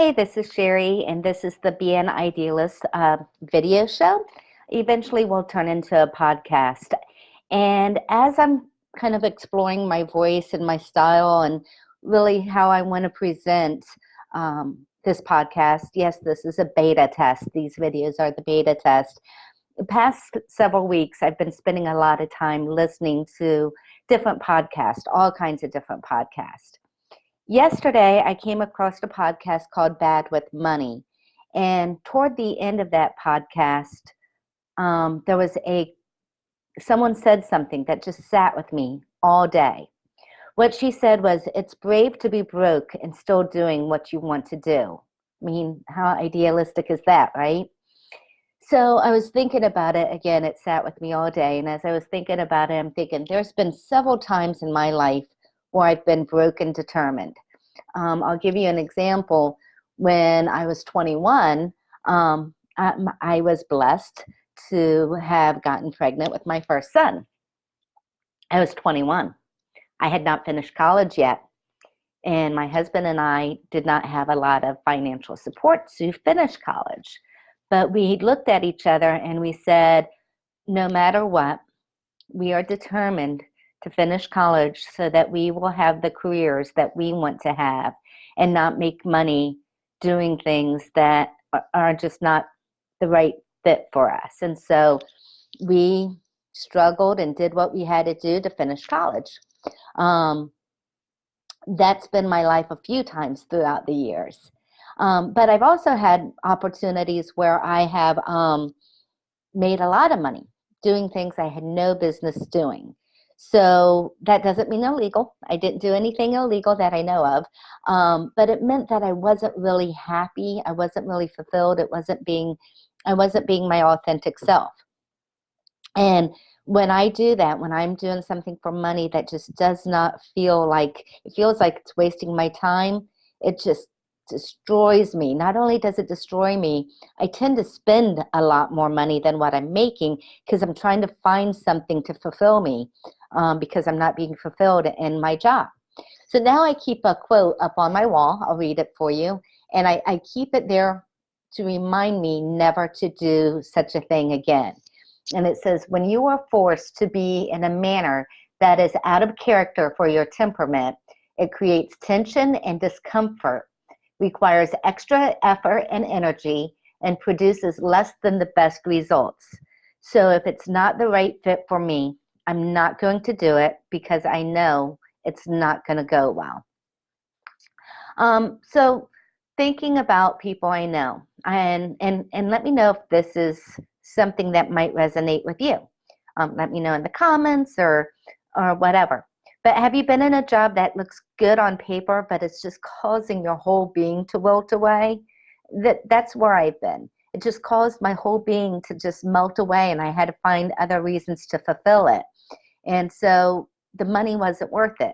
Hey, this is Sherry, and this is the Be an Idealist video show. Eventually, will turn into a podcast. And as I'm kind of exploring my voice and my style and really how I want to present this podcast, yes, this is a beta test. These videos are the beta test. The past several weeks, I've been spending a lot of time listening to different podcasts, all kinds of different podcasts. Yesterday, I came across a podcast called Bad with Money. And toward the end of that podcast, there was someone said something that just sat with me all day. What she said was, it's brave to be broke and still doing what you want to do. I mean, how idealistic is that, right? So I was thinking about it again. It sat with me all day. And as I was thinking about it, I'm thinking there's been several times in my life where I've been broke and determined. I'll give you an example. When I was 21, I was blessed to have gotten pregnant with my first son. I was 21. I had not finished college yet. And my husband and I did not have a lot of financial support to finish college. But we looked at each other and we said, no matter what, we are determined to finish college so that we will have the careers that we want to have and not make money doing things that are just not the right fit for us. And so we struggled and did what we had to do to finish college. That's been my life a few times throughout the years. But I've also had opportunities where I have made a lot of money doing things I had no business doing. So that doesn't mean illegal. I didn't do anything illegal that I know of. But it meant that I wasn't really happy. I wasn't really fulfilled. I wasn't being my authentic self. And when I do that, when I'm doing something for money that just does not feel like, it feels like it's wasting my time, it just destroys me. Not only does it destroy me, I tend to spend a lot more money than what I'm making because I'm trying to find something to fulfill me because I'm not being fulfilled in my job. So now I keep a quote up on my wall. I'll read it for you. And I keep it there to remind me never to do such a thing again. And it says, when you are forced to be in a manner that is out of character for your temperament, it creates tension and discomfort, requires extra effort and energy, and produces less than the best results. So if it's not the right fit for me, I'm not going to do it because I know it's not going to go well. So thinking about people I know, and let me know if this is something that might resonate with you. Let me know in the comments or whatever. But have you been in a job that looks good on paper, but it's just causing your whole being to wilt away? That's where I've been. It just caused my whole being to just melt away, and I had to find other reasons to fulfill it. And so the money wasn't worth it.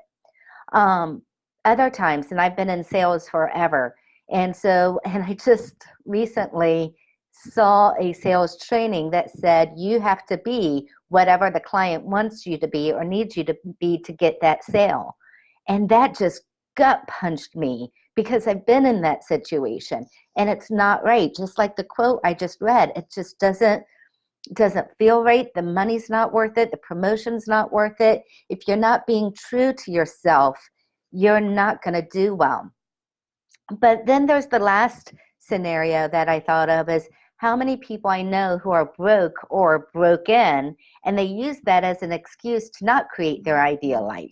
Other times, and I've been in sales forever, and I just recently saw a sales training that said you have to be whatever the client wants you to be or needs you to be to get that sale. And that just gut punched me because I've been in that situation and it's not right. Just like the quote I just read, it just doesn't feel right. The money's not worth it. The promotion's not worth it. If you're not being true to yourself, you're not going to do well. But then there's the last scenario that I thought of is how many people I know who are broke or broken, and they use that as an excuse to not create their ideal life.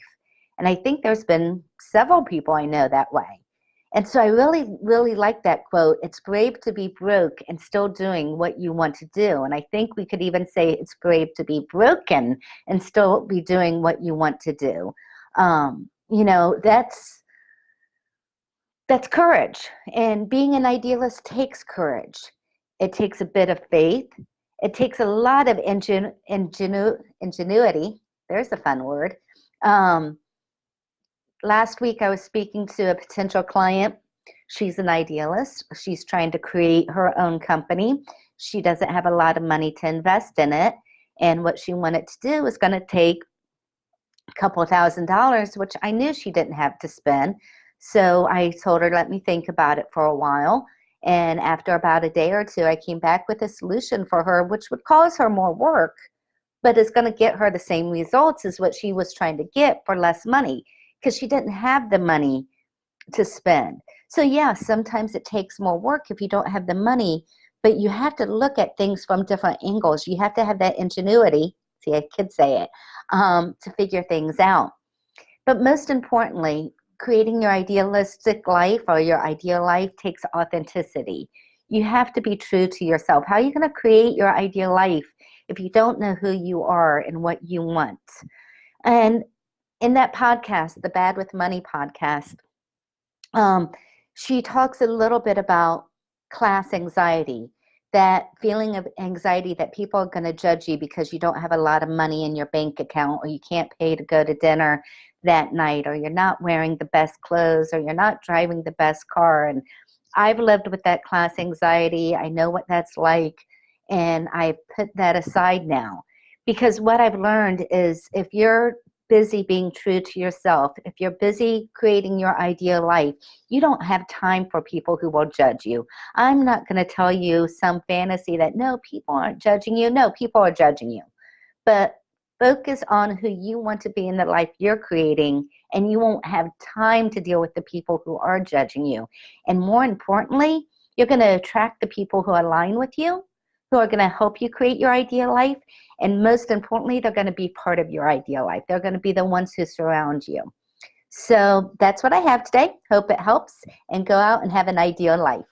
And I think there's been several people I know that way. And so I really, really like that quote. It's brave to be broke and still doing what you want to do. And I think we could even say it's brave to be broken and still be doing what you want to do. That's courage. And being an idealist takes courage. It takes a bit of faith. It takes a lot of ingenuity. There's a fun word. Last week I was speaking to a potential client. She's an idealist. She's trying to create her own company. She doesn't have a lot of money to invest in it. And what she wanted to do was going to take a couple $1,000s, which I knew she didn't have to spend. So I told her, let me think about it for a while. And after about a day or two, I came back with a solution for her, which would cause her more work, but is going to get her the same results as what she was trying to get for less money, because she didn't have the money to spend. So yeah, sometimes it takes more work if you don't have the money, but you have to look at things from different angles. You have to have that ingenuity, see, I could say it, to figure things out. But most importantly, creating your idealistic life or your ideal life takes authenticity. You have to be true to yourself. How are you going to create your ideal life if you don't know who you are and what you want? And in that podcast, the Bad with Money podcast, um, she talks a little bit about class anxiety, that feeling of anxiety that people are going to judge you because you don't have a lot of money in your bank account, or you can't pay to go to dinner that night, or you're not wearing the best clothes, or you're not driving the best car. And I've lived with that class anxiety. I know what that's like, and I put that aside now, because what I've learned is if you're busy being true to yourself, if you're busy creating your ideal life, you don't have time for people who will judge you. I'm not going to tell you some fantasy that no, people aren't judging you. No, people are judging you. But focus on who you want to be in the life you're creating, and you won't have time to deal with the people who are judging you. And more importantly, you're going to attract the people who align with you, who are going to help you create your ideal life. And most importantly, they're going to be part of your ideal life. They're going to be the ones who surround you. So that's what I have today. Hope it helps, and go out and have an ideal life.